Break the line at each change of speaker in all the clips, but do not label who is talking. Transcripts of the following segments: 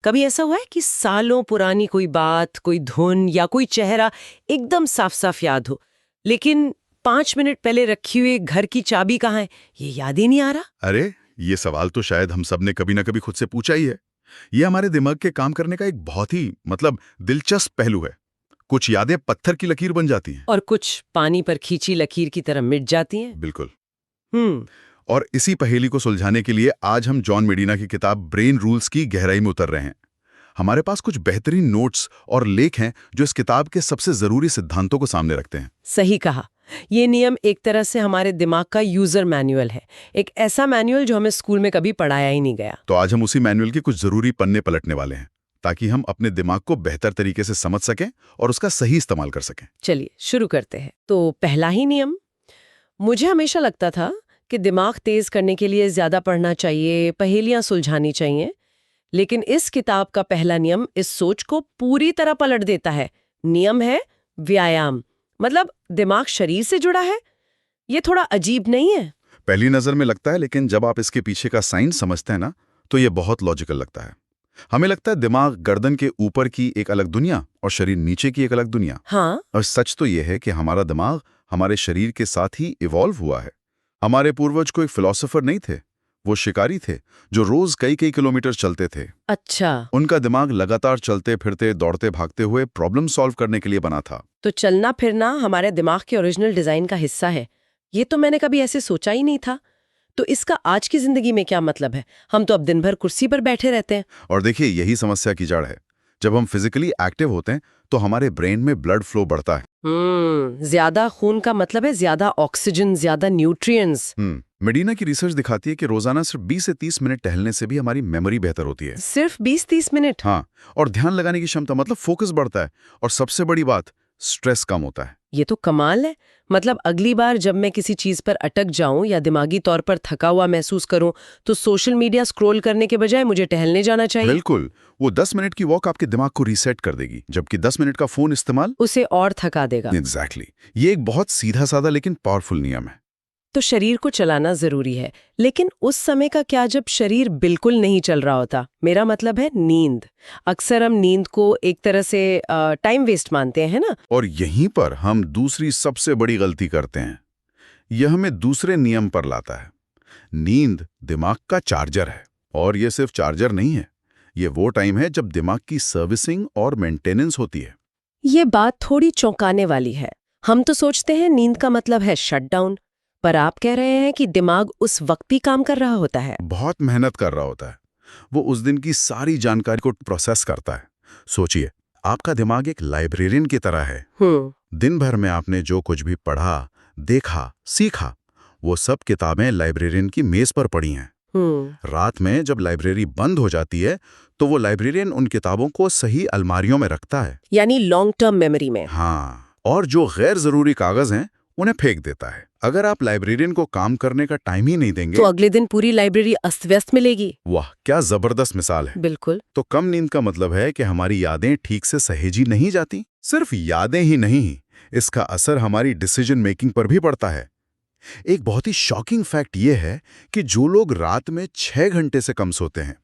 कभी ऐसा हुआ है कि सालों पुरानी कोई बात, कोई धुन या कोई चेहरा एकदम साफ साफ याद हो, लेकिन 5 मिनट पहले रखी हुई घर की चाबी कहाँ है ये याद ही नहीं आ रहा?
अरे, ये सवाल तो शायद हम सब ने कभी ना कभी खुद से पूछा ही है। ये हमारे दिमाग के काम करने का एक बहुत ही दिलचस्प पहलू है। कुछ यादें पत्थर की लकीर बन जाती हैं।
और कुछ पानी पर खींची लकीर की तरह मिट जाती हैं।
बिल्कुल।
हम्म।
और इसी पहेली को सुलझाने के लिए आज हम जॉन मेडिना की किताब ब्रेन रूल्स की गहराई में उतर रहे हैं। हमारे पास कुछ बेहतरीन नोट्स और लेख हैं जो इस किताब के सबसे जरूरी सिद्धांतों को सामने रखते हैं।
सही कहा। ये नियम एक तरह से हमारे दिमाग का यूजर मैनुअल है, एक ऐसा मैनुअल जो हमें स्कूल में कभी पढ़ाया ही नहीं गया।
तो आज हम उसी मैनुअल के कुछ जरूरी पन्ने पलटने वाले हैं, ताकि हम अपने दिमाग को बेहतर तरीके से समझ सकें और उसका सही इस्तेमाल कर सकें।
चलिए शुरू करते हैं। तो पहला ही नियम, मुझे हमेशा लगता था कि दिमाग तेज करने के लिए ज्यादा पढ़ना चाहिए, पहेलियां सुलझानी चाहिए, लेकिन इस किताब का पहला नियम इस सोच को पूरी तरह पलट देता है। नियम है व्यायाम, मतलब दिमाग शरीर से जुड़ा है। ये थोड़ा अजीब नहीं है?
पहली नजर में लगता है, लेकिन जब आप इसके पीछे का साइंस समझते हैं ना, तो ये बहुत लॉजिकल लगता है। हमें लगता है दिमाग गर्दन के ऊपर की एक अलग दुनिया और शरीर नीचे की एक अलग दुनिया।
हाँ।
और सच तो यह है कि हमारा दिमाग हमारे शरीर के साथ ही इवॉल्व हुआ है। हमारे पूर्वज कोई फिलोसोफर नहीं थे, वो शिकारी थे जो रोज कई कई किलोमीटर चलते थे।
अच्छा।
उनका दिमाग लगातार चलते फिरते दौड़ते भागते हुए प्रॉब्लम सॉल्व करने के लिए बना था।
तो चलना फिरना हमारे दिमाग के ओरिजिनल डिजाइन का हिस्सा है। ये तो मैंने कभी ऐसे सोचा ही नहीं था। तो इसका आज की जिंदगी में क्या मतलब है? हम तो अब दिन भर कुर्सी पर बैठे रहते हैं।
और देखिए, यही समस्या की जड़ है। जब हम फिजिकली एक्टिव होते हैं तो हमारे ब्रेन में ब्लड फ्लो बढ़ता है।
ज्यादा खून का मतलब है ज्यादा ऑक्सीजन, ज्यादा न्यूट्रिएंट्स।
मेडिना की रिसर्च दिखाती है कि रोजाना सिर्फ 20 से 30 मिनट टहलने से भी हमारी मेमोरी बेहतर होती है।
सिर्फ 20-30 मिनट?
हाँ, और ध्यान लगाने की क्षमता फोकस बढ़ता है, और सबसे बड़ी बात, स्ट्रेस कम होता है।
ये तो कमाल है। मतलब अगली बार जब मैं किसी चीज पर अटक जाऊं या दिमागी तौर पर थका हुआ महसूस करूं, तो सोशल मीडिया स्क्रॉल करने के बजाय मुझे टहलने जाना चाहिए।
बिल्कुल। वो 10 मिनट की वॉक आपके दिमाग को रीसेट कर देगी, जबकि 10 मिनट का फोन इस्तेमाल
उसे और थका देगा।
एग्जैक्टली। ये एक बहुत सीधा साधा लेकिन पावरफुल नियम है।
तो शरीर को चलाना जरूरी है, लेकिन उस समय का क्या जब शरीर बिल्कुल नहीं चल रहा होता? मेरा मतलब है नींद। अक्सर हम नींद को एक तरह से टाइम वेस्ट मानते हैं ना?
और यहीं पर हम दूसरी सबसे बड़ी गलती करते हैं। यह हमें दूसरे नियम पर लाता है। नींद दिमाग का चार्जर है, और यह सिर्फ चार्जर नहीं है। ये वो टाइम है जब दिमाग की सर्विसिंग और मेंटेनेंस होती है।
ये बात थोड़ी चौंकाने वाली है। हम तो सोचते हैं नींद का मतलब है शटडाउन, पर आप कह रहे हैं कि दिमाग उस वक्त भी काम कर रहा होता है।
बहुत मेहनत कर रहा होता है। वो उस दिन की सारी जानकारी को प्रोसेस करता है। सोचिए, आपका दिमाग एक लाइब्रेरियन की तरह है। दिन भर में आपने जो कुछ भी पढ़ा, देखा, सीखा, वो सब किताबें लाइब्रेरियन की मेज पर पड़ी हैं। रात में जब लाइब्रेरी बंद हो जाती है, तो वो लाइब्रेरियन उन किताबों को सही अलमारियों में रखता है,
यानी लॉन्ग टर्म मेमोरी में।
हाँ, और जो गैर जरूरी कागज हैं उन्हें फेंक देता है। अगर आप लाइब्रेरियन को काम करने का टाइम ही नहीं देंगे,
तो अगले दिन पूरी लाइब्रेरी अस्त व्यस्त मिलेगी।
वाह, क्या जबरदस्त मिसाल है।
बिल्कुल।
तो कम नींद का मतलब है कि हमारी यादें ठीक से सहेजी नहीं जाती। सिर्फ यादें ही नहीं, इसका असर हमारी डिसीजन मेकिंग पर भी पड़ता है। एक बहुत ही शॉकिंग फैक्ट ये है कि जो लोग रात में 6 घंटे से कम सोते हैं,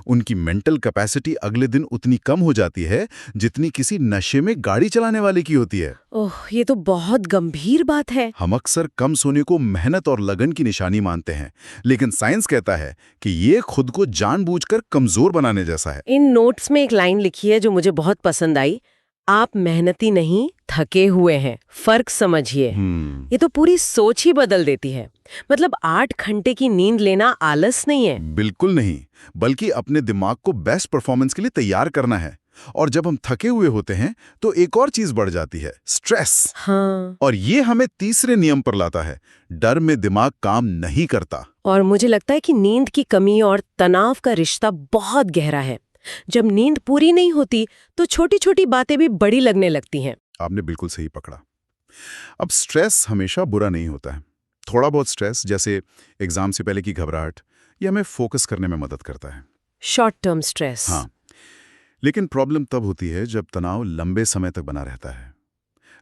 उनकी मेंटल कैपेसिटी अगले दिन उतनी कम हो जाती है जितनी किसी नशे में गाड़ी चलाने वाले की होती है।
ओह, ये तो बहुत गंभीर बात है।
हम अक्सर कम सोने को मेहनत और लगन की निशानी मानते हैं, लेकिन साइंस कहता है कि ये खुद को जानबूझकर कमजोर बनाने जैसा है।
इन नोट्स में एक लाइन लिखी है जो मुझे बहुत पसंद आई, आप मेहनती नहीं थके हुए हैं, फर्क समझिए। ये तो पूरी सोच ही बदल देती है। मतलब 8 घंटे की नींद लेना आलस नहीं है।
बिल्कुल नहीं, बल्कि अपने दिमाग को बेस्ट परफॉर्मेंस के लिए तैयार करना है। और जब हम थके हुए होते हैं तो एक और चीज बढ़ जाती है, स्ट्रेस।
हाँ।
और ये हमें तीसरे नियम पर लाता है, डर में दिमाग काम नहीं करता।
और मुझे लगता है कि नींद की कमी और तनाव का रिश्ता बहुत गहरा है। जब नींद पूरी नहीं होती तो छोटी छोटी बातें भी बड़ी लगने लगती हैं।
आपने बिल्कुल सही पकड़ा। अब स्ट्रेस हमेशा बुरा नहीं होता है। थोड़ा बहुत स्ट्रेस, जैसे एग्जाम से पहले की घबराहट, ये हमें फोकस करने में मदद करता है।
Short term stress.
हाँ, लेकिन प्रॉब्लम तब होती है जब तनाव लंबे समय तक बना रहता है।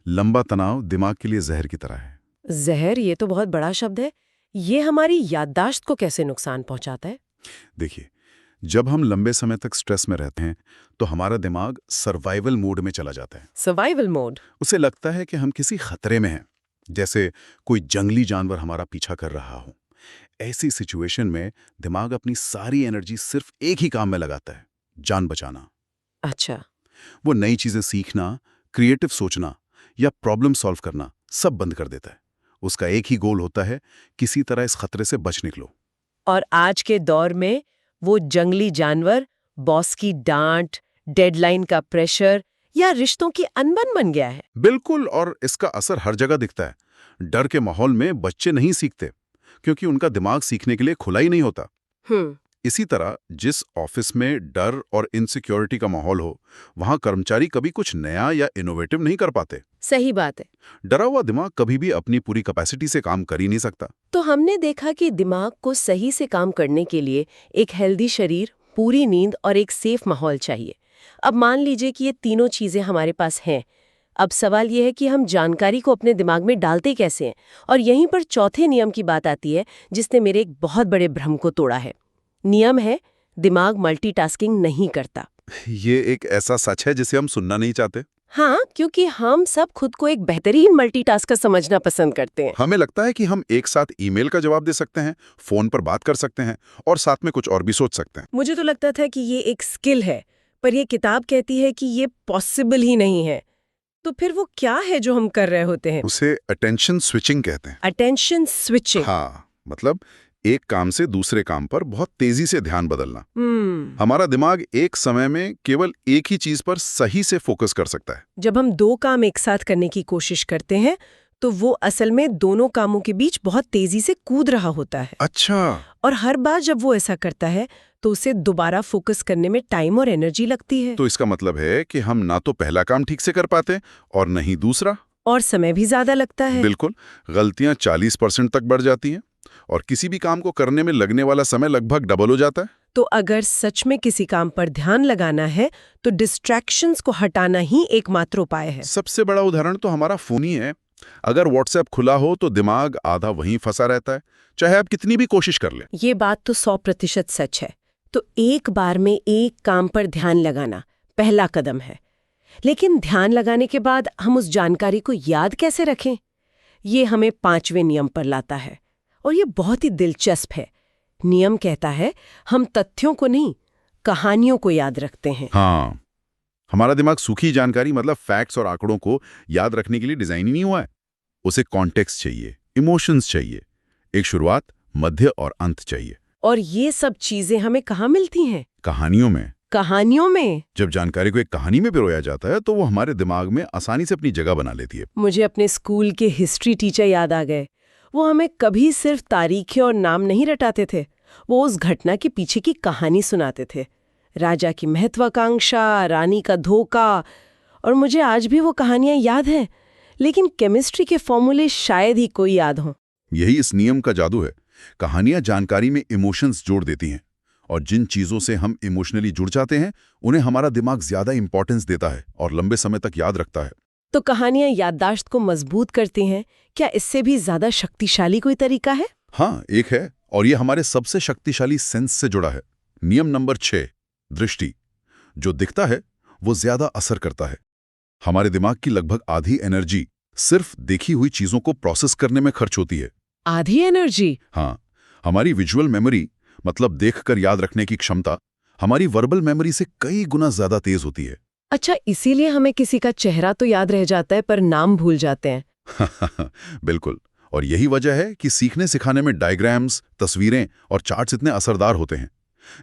लंबा तनाव दिमाग के लिए जहर की तरह है।
जहर, ये तो बहुत बड़ा शब्द है। ये हमारी याददाश्त को कैसे नुकसान पहुंचाता है?
देखिए, जब हम लंबे समय तक स्ट्रेस में रहते हैं तो हमारा दिमाग सर्वाइवल मोड में चला जाता है।
Survival mode.
उसे लगता है कि हम किसी खतरे में हैं, जैसे कोई जंगली जानवर हमारा पीछा कर रहा हो। ऐसी सिचुएशन में दिमाग अपनी सारी एनर्जी सिर्फ एक ही काम में लगाता है, जान बचाना।
अच्छा।
वो नई चीजें सीखना, क्रिएटिव सोचना या प्रॉब्लम सॉल्व करना सब बंद कर देता है। उसका एक ही गोल होता है, किसी तरह इस खतरे से बच निकलो।
और आज के दौर में वो जंगली जानवर बॉस की डांट, डेडलाइन का प्रेशर या रिश्तों की अनबन बन गया है।
बिल्कुल, और इसका असर हर जगह दिखता है। डर के माहौल में बच्चे नहीं सीखते क्योंकि उनका दिमाग सीखने के लिए खुला ही नहीं होता। इसी तरह जिस ऑफिस में डर और इनसिक्योरिटी का माहौल हो, वहां कर्मचारी कभी कुछ नया या इनोवेटिव नहीं कर पाते।
सही बात है।
डरा हुआ दिमाग कभी भी अपनी पूरी कैपेसिटी से काम कर ही नहीं सकता।
तो हमने देखा कि दिमाग को सही से काम करने के लिए एक हेल्दी शरीर, पूरी नींद और एक सेफ माहौल चाहिए। अब मान लीजिए कि ये तीनों चीजें हमारे पास हैं। अब सवाल ये है कि हम जानकारी को अपने दिमाग में डालते कैसे हैं। और यहीं पर चौथे नियम की बात आती है, जिसने मेरे एक बहुत बड़े भ्रम को तोड़ा है। नियम है, दिमाग मल्टीटास्किंग नहीं करता।
ये एक ऐसा सच है जिसे हम सुनना नहीं चाहते।
हाँ, क्योंकि हम सब खुद को एक बेहतरीन मल्टीटास्कर समझना पसंद करते हैं।
हमें लगता है कि हम एक साथ ईमेल का जवाब दे सकते हैं, फोन पर बात कर सकते हैं और साथ में कुछ और भी सोच सकते हैं।
मुझे तो लगता था कि ये एक स्किल है, पर ये किताब कहती है कि ये पॉसिबल ही नहीं है। तो फिर वो क्या है जो हम कर रहे होते हैं?
उसे अटेंशन स्विचिंग कहते हैं।
Attention switching.
हाँ, मतलब एक काम से दूसरे काम पर बहुत तेजी से ध्यान बदलना। हमारा दिमाग एक समय में केवल एक ही चीज पर सही से फोकस कर सकता है।
जब हम दो काम एक साथ करने की कोशिश करते हैं तो वो असल में दोनों कामों के बीच बहुत तेजी से कूद रहा होता है।
अच्छा।
और हर बार जब वो ऐसा करता है तो उसे दोबारा फोकस करने में टाइम और एनर्जी लगती है।
तो इसका मतलब है कि हम ना तो पहला काम ठीक से कर पाते और नहीं दूसरा।
और समय भी ज्यादा लगता है।
बिल्कुल, गलतियां 40% तक बढ़ जाती हैं और किसी भी काम को करने में लगने वाला समय लगभग डबल हो जाता है।
तो अगर सच में किसी काम पर ध्यान लगाना है तो डिस्ट्रैक्शंस को हटाना ही एकमात्र उपाय है।
सबसे बड़ा उदाहरण तो हमारा फोन ही है। अगर व्हाट्सएप खुला हो तो दिमाग आधा वहीं फंसा रहता है, चाहे आप कितनी भी कोशिश कर लें।
ये बात तो 100% सच है। तो एक बार में एक काम पर ध्यान लगाना पहला कदम है। लेकिन ध्यान लगाने के बाद हम उस जानकारी को याद कैसे रखें? ये हमें 5वें नियम पर लाता है और ये बहुत ही दिलचस्प है। नियम कहता है हम तथ्यों को नहीं, कहानियों को याद रखते हैं।
हाँ, हमारा दिमाग सूखी जानकारी मतलब फैक्ट्स और आंकड़ों को याद रखने के लिए डिजाइन ही नहीं हुआ है। उसे कॉन्टेक्स्ट चाहिए, इमोशंस चाहिए, एक शुरुआत, मध्य और अंत चाहिए।
और ये सब चीजें हमें कहाँ मिलती हैं?
कहानियों में।
कहानियों में।
जब जानकारी को एक कहानी में पिरोया जाता है तो वो हमारे दिमाग में आसानी से अपनी जगह बना लेती है।
मुझे अपने स्कूल के हिस्ट्री टीचर याद आ गए। वो हमें कभी सिर्फ तारीखें और नाम नहीं रटाते थे, वो उस घटना के पीछे की कहानी सुनाते थे। राजा की महत्वाकांक्षा, रानी का धोखा। और मुझे आज भी वो कहानियां याद हैं, लेकिन केमिस्ट्री के फॉर्मूले शायद ही कोई याद हो।
यही इस नियम का जादू है। कहानियां जानकारी में इमोशंस जोड़ देती हैं और जिन चीजों से हम इमोशनली जुड़ जाते हैं उन्हें हमारा दिमाग ज्यादा इंपॉर्टेंस देता है और लंबे समय तक याद रखता है।
तो कहानियां याददाश्त को मजबूत करती हैं। क्या इससे भी ज्यादा शक्तिशाली कोई तरीका है?
हाँ, एक है, और ये हमारे सबसे शक्तिशाली सेंस से जुड़ा है। नियम नंबर 6, दृष्टि। जो दिखता है वो ज्यादा असर करता है। हमारे दिमाग की लगभग आधी एनर्जी सिर्फ देखी हुई चीजों को प्रोसेस करने में खर्च होती है।
आधी एनर्जी?
हाँ, हमारी विजुअल मेमोरी मतलब देखकर याद रखने की क्षमता हमारी वर्बल मेमोरी से कई गुना ज्यादा तेज होती है।
अच्छा, इसीलिए हमें किसी का चेहरा तो याद रह जाता है पर नाम भूल जाते हैं।
बिल्कुल, और यही वजह है कि सीखने सिखाने में डायग्राम्स, तस्वीरें और चार्ट्स इतने असरदार होते हैं।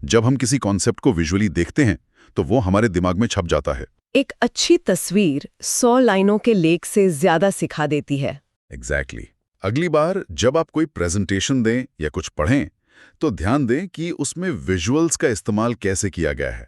जब हम किसी कॉन्सेप्ट को विजुअली देखते हैं तो वो हमारे दिमाग में छप जाता है।
एक अच्छी तस्वीर 100 लाइनों के लेख से ज्यादा सिखा देती है।
एग्जैक्टली। अगली बार जब आप कोई प्रेजेंटेशन दें या कुछ पढ़ें तो ध्यान दें कि उसमें विजुअल्स का इस्तेमाल कैसे किया गया है।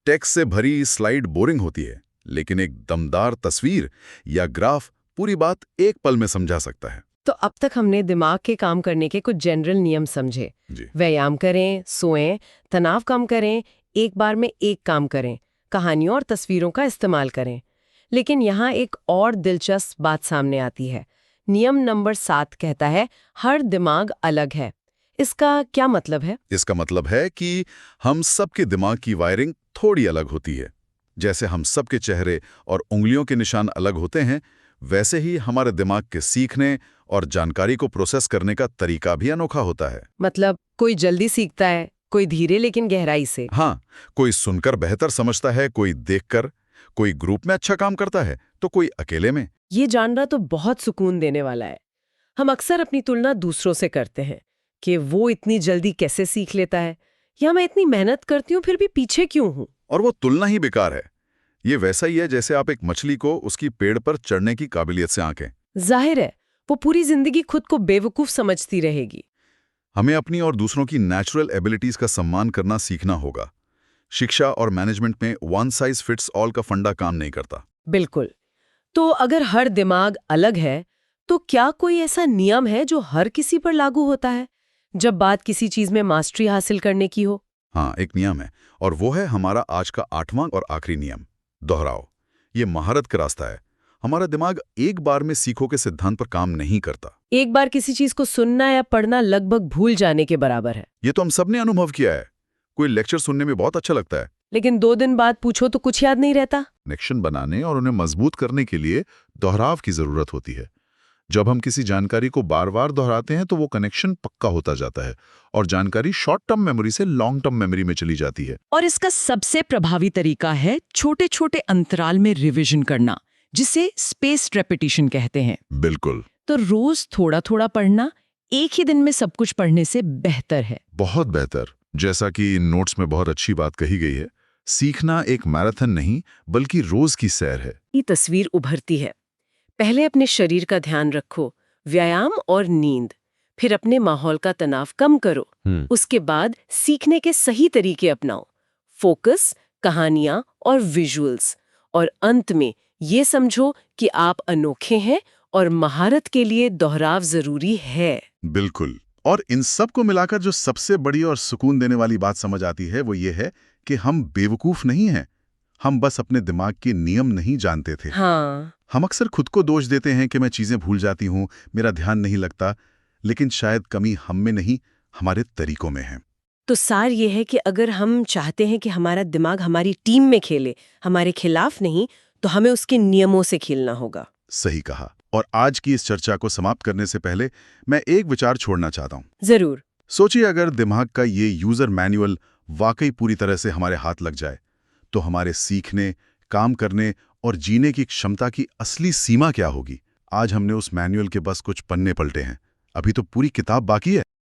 टेक्स्ट से भरी स्लाइड बोरिंग होती है, लेकिन एक दमदार तस्वीर या ग्राफ पूरी बात एक पल में समझा सकता है।
तो अब तक हमने दिमाग के काम करने के कुछ जनरल नियम समझे। व्यायाम करें, सोएं, तनाव कम करें, एक बार में एक काम करें, कहानियों और तस्वीरों का इस्तेमाल करें। लेकिन यहाँ एक और दिलचस्प बात सामने आती है। नियम नंबर 7 कहता है हर दिमाग अलग है, इसका क्या मतलब है?
इसका मतलब है कि हम सबके दिमाग की वायरिंग थोड़ी अलग होती है। जैसे हम सबके चेहरे और उंगलियों के निशान अलग होते हैं, वैसे ही हमारे दिमाग के सीखने और जानकारी को प्रोसेस करने का तरीका भी अनोखा होता है।
मतलब कोई जल्दी सीखता है, कोई धीरे लेकिन गहराई से।
हाँ, कोई सुनकर बेहतर समझता है, कोई देखकर, कोई ग्रुप में अच्छा काम करता है तो कोई अकेले में।
ये जानना तो बहुत सुकून देने वाला है। हम अक्सर अपनी तुलना दूसरों से करते हैं कि वो इतनी जल्दी कैसे सीख लेता है, या मैं इतनी मेहनत करती हूँ फिर भी पीछे क्यों हूँ।
और वो तुलना ही बेकार है। ये वैसा ही है जैसे आप एक मछली को उसकी पेड़ पर चढ़ने की काबिलियत से आंकें।
जाहिर है वो पूरी जिंदगी खुद को बेवकूफ समझती रहेगी।
हमें अपनी और दूसरों की नेचुरल एबिलिटीज का सम्मान करना सीखना होगा। शिक्षा और मैनेजमेंट में वन साइज फिट्स ऑल का फंडा काम नहीं करता।
बिल्कुल। तो अगर हर दिमाग अलग है, तो क्या कोई ऐसा नियम है जो हर किसी पर लागू होता है जब बात किसी चीज में मास्टरी हासिल करने की हो?
हाँ, एक नियम है, और वो है हमारा आज का 8वां और आखिरी नियम, दोहराओ। ये महारत का रास्ता है। हमारा दिमाग एक बार में सीखो के सिद्धांत पर काम नहीं करता।
एक बार किसी चीज को सुनना या पढ़ना लगभग भूल जाने के बराबर है।
ये तो हम सबने अनुभव किया है। कोई लेक्चर सुनने में बहुत अच्छा लगता है,
लेकिन 2 दिन बाद पूछो तो कुछ याद नहीं रहता।
कनेक्शन बनाने और उन्हें मजबूत करने के लिए दोहराव की जरूरत होती है। जब हम किसी जानकारी को बार बार दोहराते हैं तो वो कनेक्शन पक्का होता जाता है और जानकारी शॉर्ट टर्म मेमोरी से लॉन्ग टर्म मेमोरी में चली जाती है।
और इसका सबसे प्रभावी तरीका है छोटे छोटे अंतराल में रिवीजन करना, जिसे स्पेस्ड रेपिटेशन कहते हैं।
बिल्कुल।
तो रोज थोड़ा थोड़ा पढ़ना एक ही दिन में सब कुछ पढ़ने से बेहतर है।
बहुत बेहतर। जैसा कि नोट्स में बहुत अच्छी बात कही गई है, सीखना एक मैराथन नहीं बल्कि रोज की सैर है।
ये तस्वीर उभरती है। पहले अपने शरीर का ध्यान रखो, व्यायाम और नींद, फिर अपने माहौल का तनाव कम करो। उसके बाद सीखने के सही तरीके अपनाओ, फोकस, कहानियां और विजुअल्स, और अंत में ये समझो कि आप अनोखे हैं और महारत के लिए दोहराव जरूरी है।
बिल्कुल। और इन सब को मिलाकर जो सबसे बड़ी और सुकून देने वाली बात समझ आती है वो ये है कि हम बेवकूफ नहीं हैं। हम बस अपने दिमाग के नियम नहीं जानते थे।
हाँ।
हम अक्सर खुद को दोष देते हैं कि मैं चीजें भूल जाती हूँ, मेरा ध्यान नहीं लगता, लेकिन शायद कमी हम में नहीं, हमारे तरीकों में है।
तो सार ये है कि अगर हम चाहते हैं कि हमारा दिमाग हमारी टीम में खेले, हमारे खिलाफ नहीं, तो हमें उसके नियमों से खेलना होगा।
सही कहा। और आज की इस चर्चा को समाप्त करने से पहले मैं एक विचार छोड़ना चाहता हूँ।
जरूर।
सोचिए, अगर दिमाग का ये यूजर मैनुअल वाकई पूरी तरह से हमारे हाथ लग जाए, तो हमारे सीखने, काम करने और जीने की क्षमता की असली सीमा क्या होगी? आज हमने उस मैनुअल के बस कुछ पन्ने पलटे हैं, अभी तो पूरी किताब बाकी है।